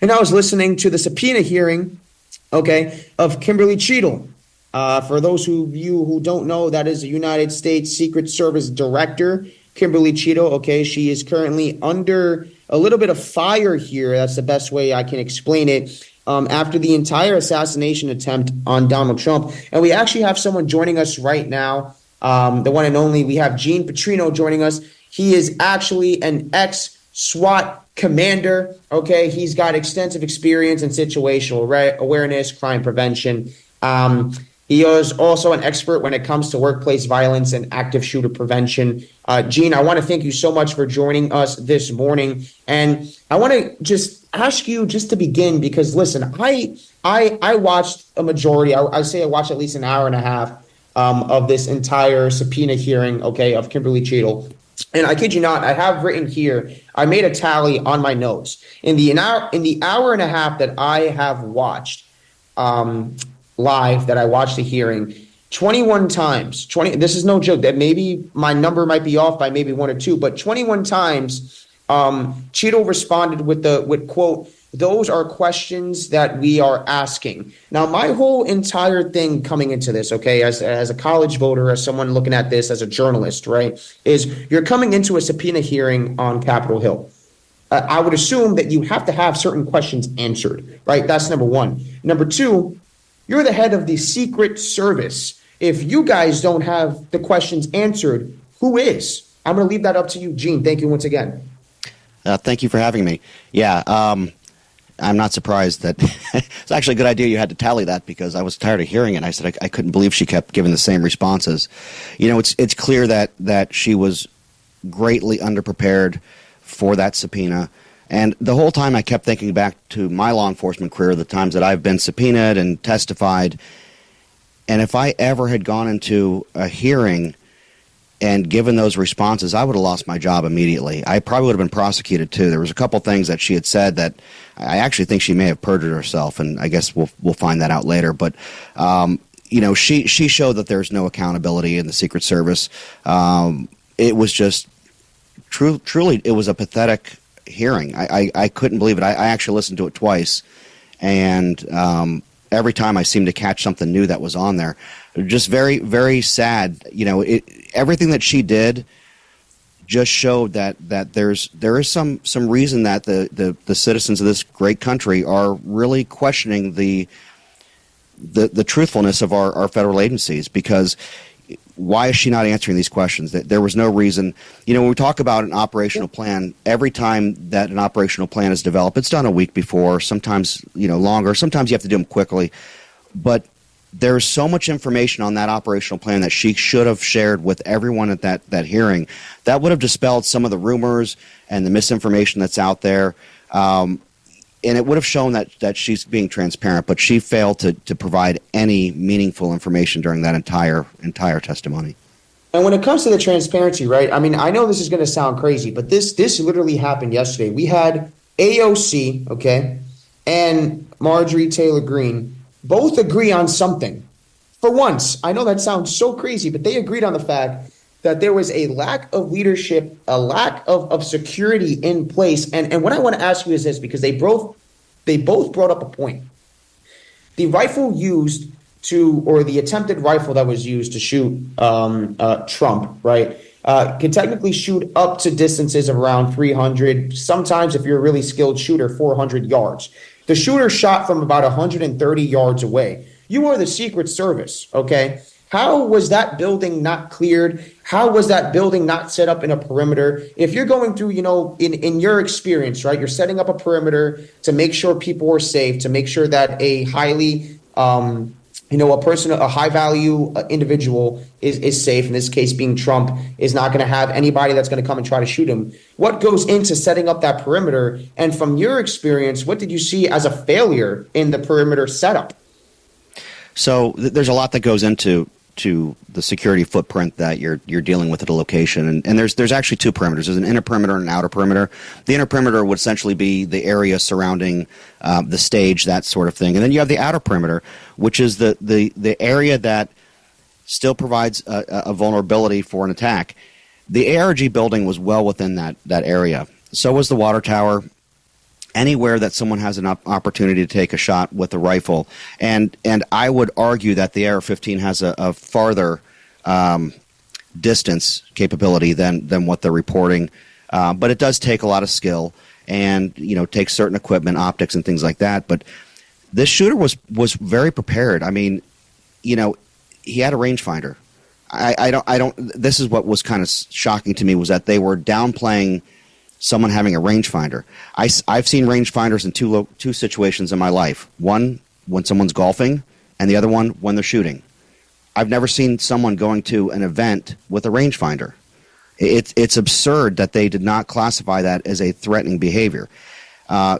and I was listening to the subpoena hearing, okay, of Kimberly Cheatle. For those of you who don't know, that is the United States Secret Service Director, Kimberly Cheatle. Okay, she is currently under a little bit of fire here. That's the best way I can explain it. After the entire assassination attempt on Donald Trump. And we actually have someone joining us right now, the one and only. We have Petrino joining us. He is actually an ex-SWAT commander. Okay, he's got extensive experience in situational awareness, crime prevention. He is also an expert when it comes to workplace violence and active shooter prevention. Gene, I want to thank you so much for joining us this morning. And I want to just ask you just to begin, because listen, I watched a majority. I say I watched at least an hour and a half of this entire subpoena hearing, okay, of Kimberly Cheatle. And I kid you not, I have written here, I made a tally on my notes. In the hour and a half that I have watched live, that I watched the hearing, 21 times, this is no joke, that maybe my number might be off by maybe one or two, but 21 times Cheatle responded with quote, "Those are questions that we are asking." Now, my whole entire thing coming into this, okay, as a college voter, as someone looking at this as a journalist, right, is you're coming into a subpoena hearing on Capitol Hill. I would assume that you have to have certain questions answered, right? That's number one. Number two, you're the head of the Secret Service. If you guys don't have the questions answered, who is? I'm going to leave that up to you, Gene. Thank you once again. Thank you for having me. Yeah, I'm not surprised that it's actually a good idea you had to tally that, because I was tired of hearing it. I said I couldn't believe she kept giving the same responses. You know, it's clear that she was greatly underprepared for that subpoena. And the whole time I kept thinking back to my law enforcement career, the times that I've been subpoenaed and testified. And if I ever had gone into a hearing and given those responses, I would have lost my job immediately. I probably would have been prosecuted too. There was a couple things that she had said that I actually think she may have perjured herself, and I guess we'll find that out later. But you know, she showed that there's no accountability in the Secret Service. It was just truly, it was a pathetic hearing. I couldn't believe it. I actually listened to it twice, and every time I seemed to catch something new that was on there. Just very, very sad. You know, everything that she did just showed that there is some reason that the citizens of this great country are really questioning the truthfulness of our federal agencies, because why is she not answering these questions? There was no reason. You know, when we talk about an operational plan, every time that an operational plan is developed, it's done a week before, sometimes, you know, longer. Sometimes you have to do them quickly. But there's so much information on that operational plan that she should have shared with everyone at that hearing. That would have dispelled some of the rumors and the misinformation that's out there. And it would have shown that she's being transparent, but she failed to provide any meaningful information during that entire testimony. And when it comes to the transparency, right, I mean, I know this is going to sound crazy, but this literally happened yesterday. We had AOC, okay, and Marjorie Taylor Greene both agree on something. For once, I know that sounds so crazy, but they agreed on the fact that there was a lack of leadership, a lack of security in place. And what I want to ask you is this, because they both brought up a point. The rifle used or the attempted rifle that was used to shoot Trump, right, can technically shoot up to distances of around 300, sometimes if you're a really skilled shooter, 400 yards. The shooter shot from about 130 yards away. You are the Secret Service, okay? How was that building not cleared? How was that building not set up in a perimeter? If you're going through, you know, in your experience, right, you're setting up a perimeter to make sure people are safe, to make sure that a highly, a high value individual is safe. In this case, being Trump, is not going to have anybody that's going to come and try to shoot him. What goes into setting up that perimeter? And from your experience, what did you see as a failure in the perimeter setup? So there's a lot that goes into the security footprint that you're dealing with at a location, and there's actually two perimeters. There's an inner perimeter and an outer perimeter. The inner perimeter would essentially be the area surrounding the stage, that sort of thing, and then you have the outer perimeter, which is the area that still provides a vulnerability for an attack. The ARG building was well within that area. So was the water tower. anywhere that someone has an opportunity to take a shot with a rifle. And I would argue that the AR-15 has a farther distance capability than what they're reporting. But it does take a lot of skill and, takes certain equipment, optics and things like that. But this shooter was very prepared. I mean, he had a rangefinder. I don't. This is what was kind of shocking to me, was that they were downplaying someone having a rangefinder. I've seen rangefinders in two situations in my life. One when someone's golfing, and the other one when they're shooting. I've never seen someone going to an event with a rangefinder. It's absurd that they did not classify that as a threatening behavior.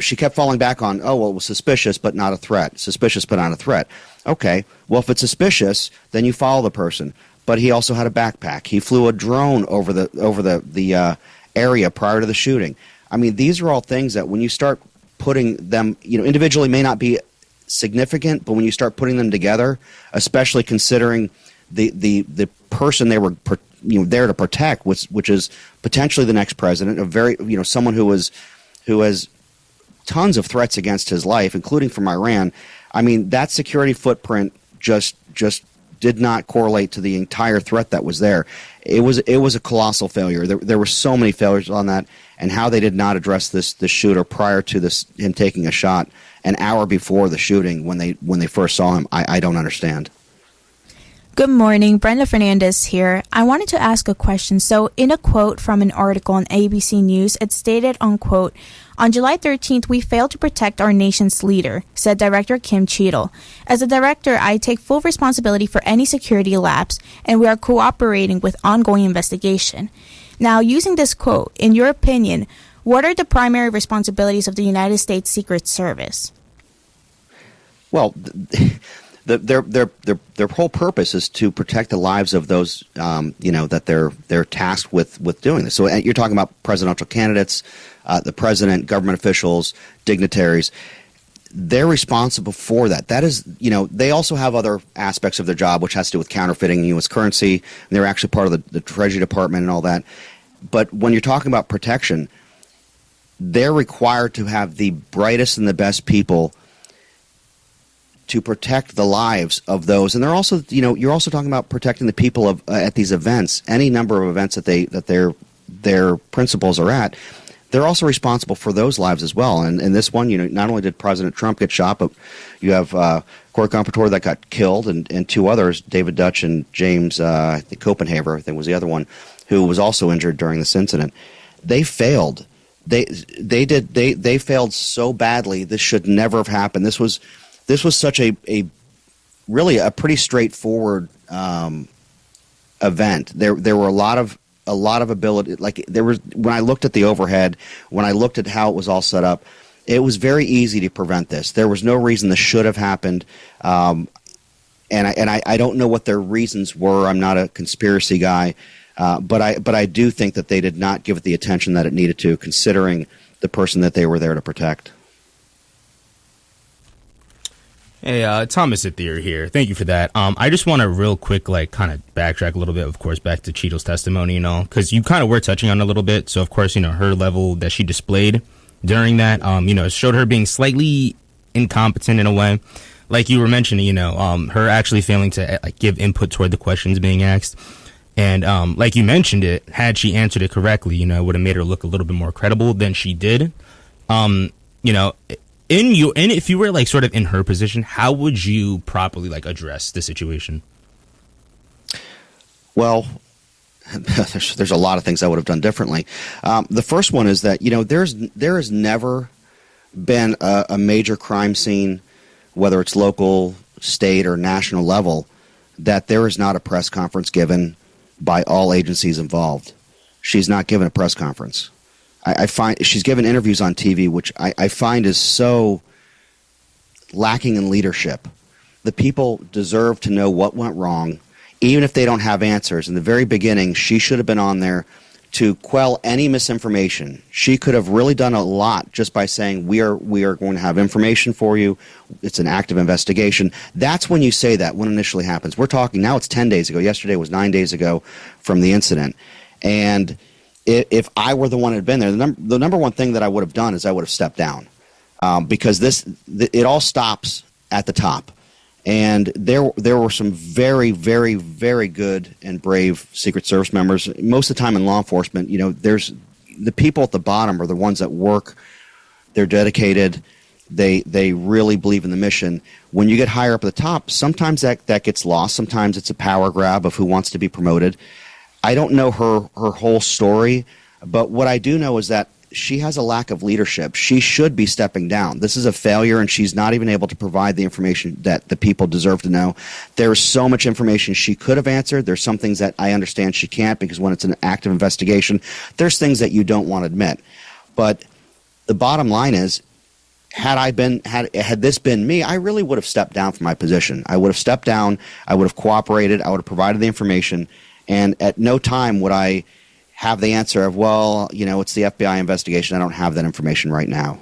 She kept falling back on, it was suspicious but not a threat. Suspicious but not a threat. Okay, well, if it's suspicious, then you follow the person. But he also had a backpack. He flew a drone over the area prior to the shooting. I mean, these are all things that when you start putting them, individually may not be significant, but when you start putting them together, especially considering the person they were there to protect, which is potentially the next president, a very someone who has tons of threats against his life, including from Iran. I mean, that security footprint just did not correlate to the entire threat that was there. It was a colossal failure. There were so many failures on that, and how they did not address this shooter prior to him taking a shot an hour before the shooting when they first saw him, I don't understand. Good morning, Brenda Fernandez here. I wanted to ask a question. So in a quote from an article on ABC News, it stated, unquote, "On July 13th, we failed to protect our nation's leader," said Director Cheatle. "As a director, I take full responsibility for any security lapse, and we are cooperating with ongoing investigation." Now, using this quote, in your opinion, what are the primary responsibilities of the United States Secret Service? Well, their whole purpose is to protect the lives of those that they're tasked with doing this. So you're talking about presidential candidates, the president, government officials, dignitaries. They're responsible for that. That is, they also have other aspects of their job, which has to do with counterfeiting U.S. currency. And they're actually part of the Treasury Department and all that. But when you're talking about protection, they're required to have the brightest and the best people to protect the lives of those. And they're also, you're also talking about protecting the people at these events, any number of events that their principals are at. They're also responsible for those lives as well. And this one, not only did President Trump get shot, but you have Corey Competor that got killed, and two others, David Dutch and James I think Copenhaver, I think was the other one, who was also injured during this incident. They failed. They failed so badly. This should never have happened. This was such a really a pretty straightforward event. There were a lot of ability. Like when I looked at the overhead, when I looked at how it was all set up, it was very easy to prevent this. There was no reason this should have happened. And I don't know what their reasons were. I'm not a conspiracy guy, but I do think that they did not give it the attention that it needed to, considering the person that they were there to protect. Hey, Thomas Ithier here. Thank you for that. I just want to real quick, kind of backtrack a little bit, of course, back to Cheatle's testimony, because you kind of were touching on it a little bit. So, of course, her level that she displayed during that, it showed her being slightly incompetent in a way. Like you were mentioning, her actually failing to give input toward the questions being asked. And like you mentioned it, had she answered it correctly, it would have made her look a little bit more credible than she did. If you were sort of in her position, how would you properly address the situation? Well, there's a lot of things I would have done differently. The first one is that there has never been a major crime scene, whether it's local, state, or national level, that there is not a press conference given by all agencies involved. She's not given a press conference. I find she's given interviews on TV, which I find is so lacking in leadership. The people deserve to know what went wrong, even if they don't have answers. In the very beginning, she should have been on there to quell any misinformation. She could have really done a lot just by saying, we are going to have information for you. It's an active investigation. That's when you say that, when it initially happens. We're talking, now it's 10 days ago. Yesterday was 9 days ago from the incident. And if I were the one who had been there, the number one thing that I would have done is I would have stepped down. because it all stops at the top. And there were some very, very, very good and brave Secret Service members. Most of the time in law enforcement, there's the people at the bottom are the ones that work. They're dedicated. They really believe in the mission. When you get higher up at the top, sometimes that gets lost. Sometimes it's a power grab of who wants to be promoted. I don't know her whole story, but what I do know is that she has a lack of leadership. She should be stepping down. This is a failure, and she's not even able to provide the information that the people deserve to know. There is so much information she could have answered. There's some things that I understand she can't, because when it's an active investigation, there's things that you don't want to admit. But the bottom line is, had this been me, I really would have stepped down from my position. I would have stepped down. I would have cooperated. I would have provided the information, and at no time would I have the answer of, well, it's the FBI investigation. I don't have that information right now.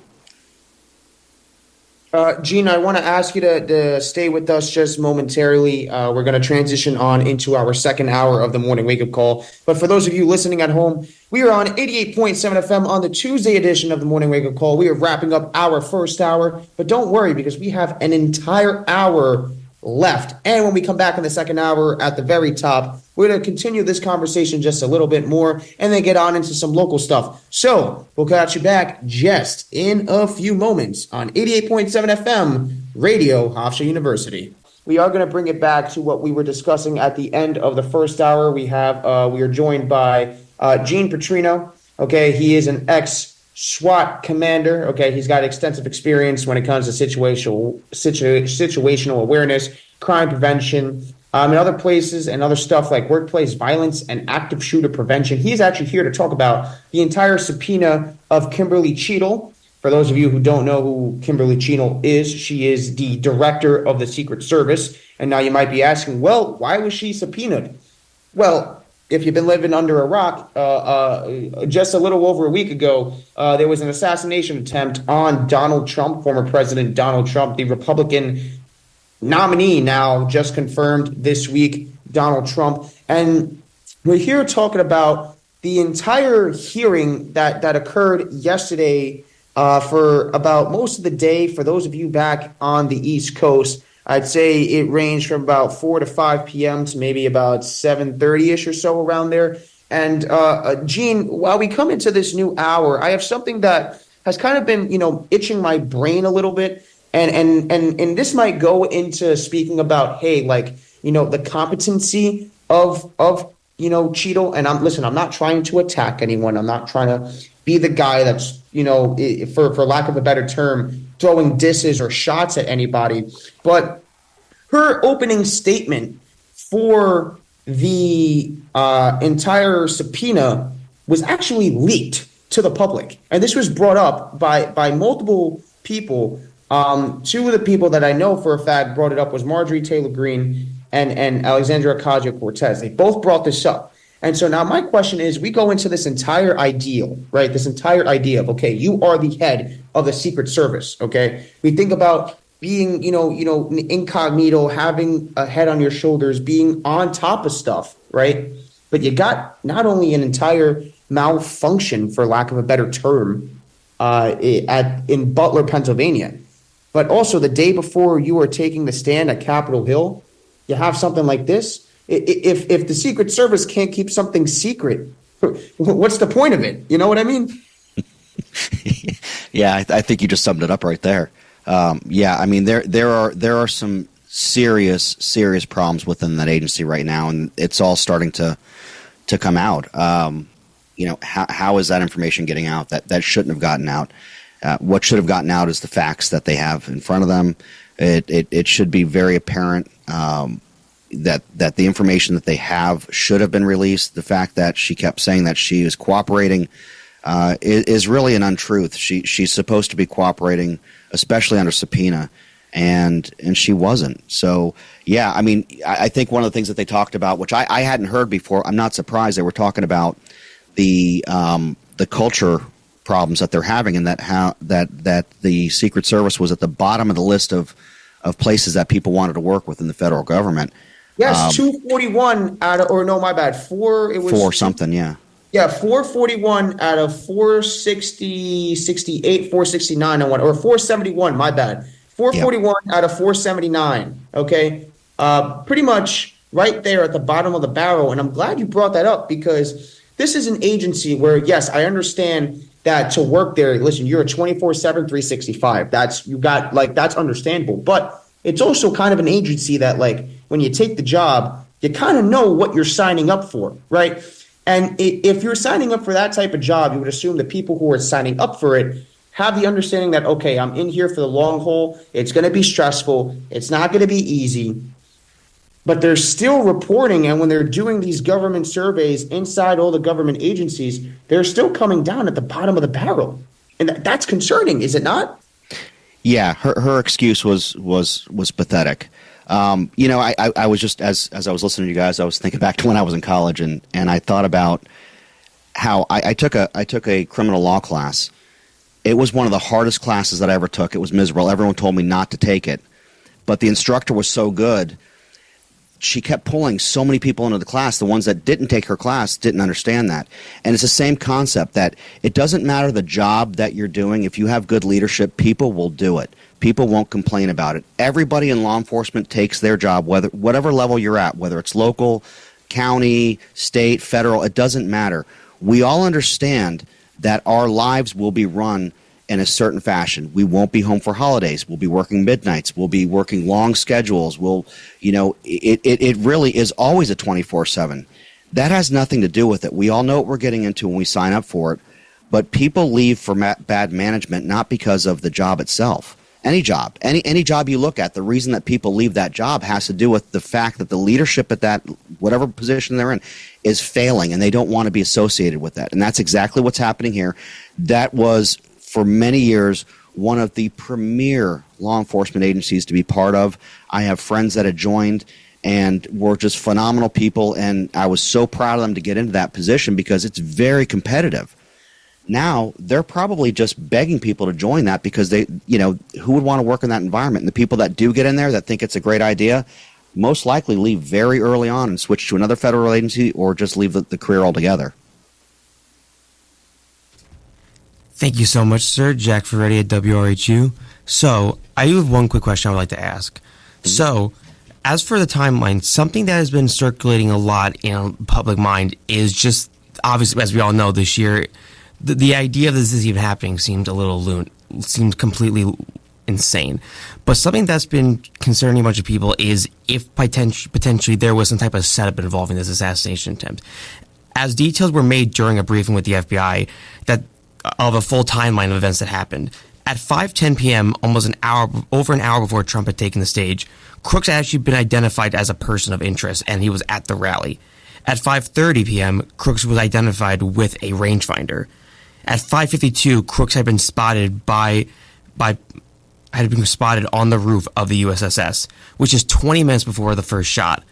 Gene, I want to ask you to stay with us just momentarily. We're going to transition on into our second hour of the morning wake-up call. But for those of you listening at home, we are on 88.7 FM on the Tuesday edition of the morning wake-up call. We are wrapping up our first hour, but don't worry, because we have an entire hour left. And when we come back in the second hour at the very top, we're going to continue this conversation just a little bit more and then get on into some local stuff. So we'll catch you back just in a few moments on 88.7 FM Radio, Hofstra University. We are going to bring it back to what we were discussing at the end of the first hour. We are joined by Gene Petrino. Okay, he is an ex-SWAT commander. Okay, he's got extensive experience when it comes to situational awareness, crime prevention, and other places and other stuff like workplace violence and active shooter prevention. He's actually here to talk about the entire subpoena of Kimberly Cheatle. For those of you who don't know who Kimberly Cheatle is, she is the director of the Secret Service. And now you might be asking, well, why was she subpoenaed? Well, if you've been living under a rock, just a little over a week ago, there was an assassination attempt on Donald Trump, former President Donald Trump, the Republican nominee, now just confirmed this week, Donald Trump. And we're here talking about the entire hearing that occurred yesterday for about most of the day. For those of you back on the East Coast, I'd say it ranged from about 4 to 5 p.m. to maybe about 7:30-ish or so, around there. And Gene, while we come into this new hour, I have something that has kind of been, itching my brain a little bit. And this might go into speaking about, hey, the competency of Cheatle. And I'm not trying to attack anyone. I'm not trying to be the guy that's, for lack of a better term, throwing disses or shots at anybody. But her opening statement for the entire subpoena was actually leaked to the public. And this was brought up by multiple people. Two of the people that I know for a fact brought it up was Marjorie Taylor Greene and Alexandria Ocasio-Cortez. They both brought this up. And so now my question is, we go into this entire ideal, right? This entire idea of, okay, you are the head of the Secret Service, okay? We think about being, incognito, having a head on your shoulders, being on top of stuff, right? But you got not only an entire malfunction, for lack of a better term, in Butler, Pennsylvania, but also the day before you are taking the stand at Capitol Hill, you have something like this. If the Secret Service can't keep something secret, what's the point of it? You know what I mean? Yeah, I think you just summed it up right there. There are some serious problems within that agency right now, and it's all starting to come out. How is that information getting out? That shouldn't have gotten out. What should have gotten out is the facts that they have in front of them. It should be very apparent that the information that they have should have been released. The fact that she kept saying that she is cooperating is really an untruth. She's supposed to be cooperating, especially under subpoena, and she wasn't. So yeah, I think one of the things that they talked about, which I hadn't heard before, I'm not surprised they were talking about the culture problems that they're having, and that the Secret Service was at the bottom of the list of places that people wanted to work with in the federal government. Yes, 241 out of, or no, my bad, 4. It was 4 something, yeah. Yeah, 441 out of 460, 68, 469, or 471, my bad. Yep. 441 out of 479, okay? Pretty much right there at the bottom of the barrel. And I'm glad you brought that up because this is an agency where, yes, I understand that to work there, listen, you're a 24/7, 365. That's understandable. But it's also kind of an agency that, like, when you take the job, you kind of know what you're signing up for, right? And if you're signing up for that type of job, you would assume the people who are signing up for it have the understanding that, okay, I'm in here for the long haul. It's going to be stressful. It's not going to be easy. But they're still reporting, and when they're doing these government surveys inside all the government agencies, they're still coming down at the bottom of the barrel. And that's concerning, is it not? Yeah, her excuse was pathetic. I was just as I was listening to you guys, I was thinking back to when I was in college, and I thought about how I took a criminal law class. It was one of the hardest classes that I ever took. It was miserable. Everyone told me not to take it, but the instructor was so good. She kept pulling so many people into the class. The ones that didn't take her class didn't understand that. And it's the same concept that it doesn't matter the job that you're doing. If you have good leadership, people will do it. People won't complain about it. Everybody in law enforcement takes their job, whatever level you're at, whether it's local, county, state, federal, it doesn't matter. We all understand that our lives will be run in a certain fashion. We won't be home for holidays. We'll be working midnights. We'll be working long schedules. It really is always a 24/7. That has nothing to do with it. We all know what we're getting into when we sign up for it, but people leave for bad management not because of the job itself. Any job, any job you look at, the reason that people leave that job has to do with the fact that the leadership at that whatever position they're in is failing, and they don't want to be associated with that. And that's exactly what's happening here. That was, for many years, one of the premier law enforcement agencies to be part of. I have friends that had joined and were just phenomenal people, and I was so proud of them to get into that position because it's very competitive. Now, they're probably just begging people to join that because who would want to work in that environment? And the people that do get in there that think it's a great idea most likely leave very early on and switch to another federal agency or just leave the career altogether. Thank you so much, sir. Jack Ferretti at WRHU. So, I do have one quick question I would like to ask. So, as for the timeline, something that has been circulating a lot in the public mind is just, obviously, as we all know, this year, the idea of this is even happening seemed seemed completely insane. But something that's been concerning a bunch of people is if potentially there was some type of setup involving this assassination attempt. As details were made during a briefing with the FBI of a full timeline of events that happened, at 5:10 p.m., over an hour before Trump had taken the stage, Crooks had actually been identified as a person of interest, and he was at the rally. At 5:30 p.m., Crooks was identified with a rangefinder. At 5:52, Crooks had been spotted on the roof of the USSS, which is 20 minutes before the first shot.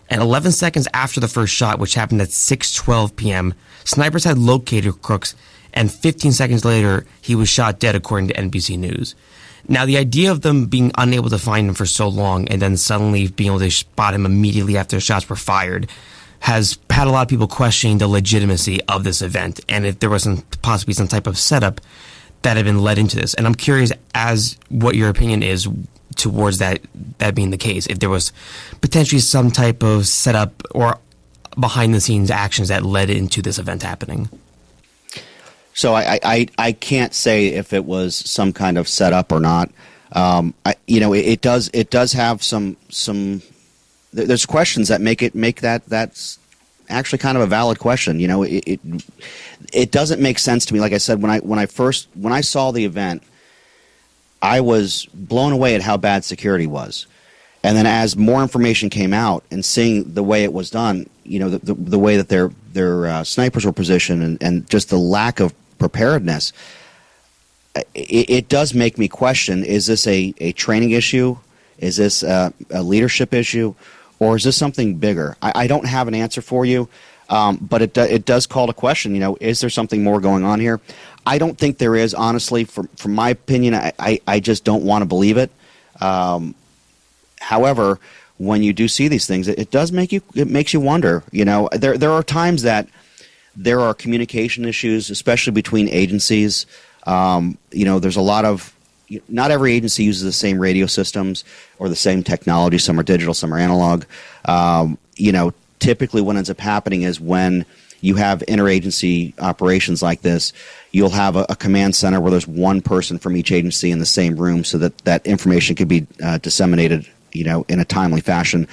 And 11 seconds after the first shot, which happened at 6:12 p.m., snipers had located Crooks, and 15 seconds later, he was shot dead, according to NBC News. Now, the idea of them being unable to find him for so long and then suddenly being able to spot him immediately after the shots were fired has had a lot of people questioning the legitimacy of this event and if there was possibly some type of setup that had been led into this. And I'm curious as what your opinion is towards that being the case, if there was potentially some type of setup or behind-the-scenes actions that led into this event happening. So I can't say if it was some kind of setup or not. It does have some. There's questions that make that's actually kind of a valid question. It doesn't make sense to me. Like I said, when I saw the event, I was blown away at how bad security was. And then as more information came out and seeing the way it was done, the way that their snipers were positioned and just the lack of preparedness, it does make me question, is this a training issue? Is this a leadership issue? Or is this something bigger? I don't have an answer for you, but it does call to question, is there something more going on here? I don't think there is, honestly. From my opinion, I just don't want to believe it. However, when you do see these things, it makes you wonder. There are times that there are communication issues, especially between agencies. There's a lot of, not every agency uses the same radio systems or the same technology. Some are digital, some are analog. Typically what ends up happening is when you have interagency operations like this, you'll have a command center where there's one person from each agency in the same room so that information can be disseminated, in a timely fashion.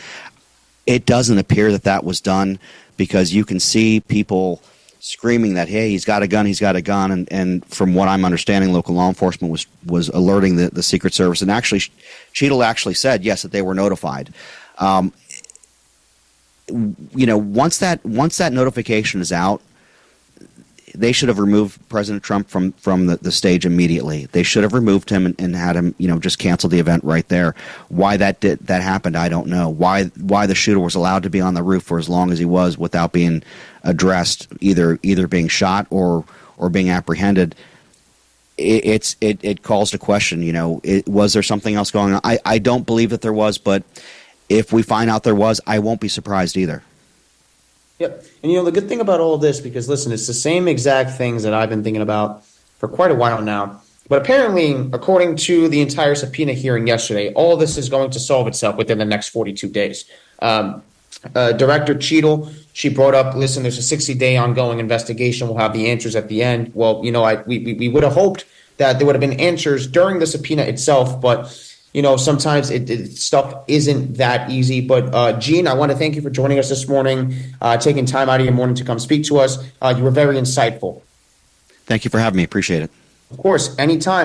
It doesn't appear that was done, because you can see people screaming that, hey, he's got a gun, and from what I'm understanding, local law enforcement was alerting the Secret Service, and actually Cheatle actually said yes, that they were notified. Once that notification is out, they should have removed President Trump from the stage immediately. They should have removed him and had him, just cancel the event right there. Why that happened, I don't know. Why the shooter was allowed to be on the roof for as long as he was without being addressed, either being shot or being apprehended. It calls to question. Was there something else going on? I don't believe that there was, but if we find out there was, I won't be surprised either. Yep. And the good thing about all this, because listen, it's the same exact things that I've been thinking about for quite a while now. But apparently, according to the entire subpoena hearing yesterday, all this is going to solve itself within the next 42 days. Director Cheatle, she brought up, listen, there's a 60-day ongoing investigation. We'll have the answers at the end. Well, we would have hoped that there would have been answers during the subpoena itself, but sometimes stuff isn't that easy. But Gene, I want to thank you for joining us this morning, taking time out of your morning to come speak to us. You were very insightful. Thank you for having me. Appreciate it. Of course, anytime.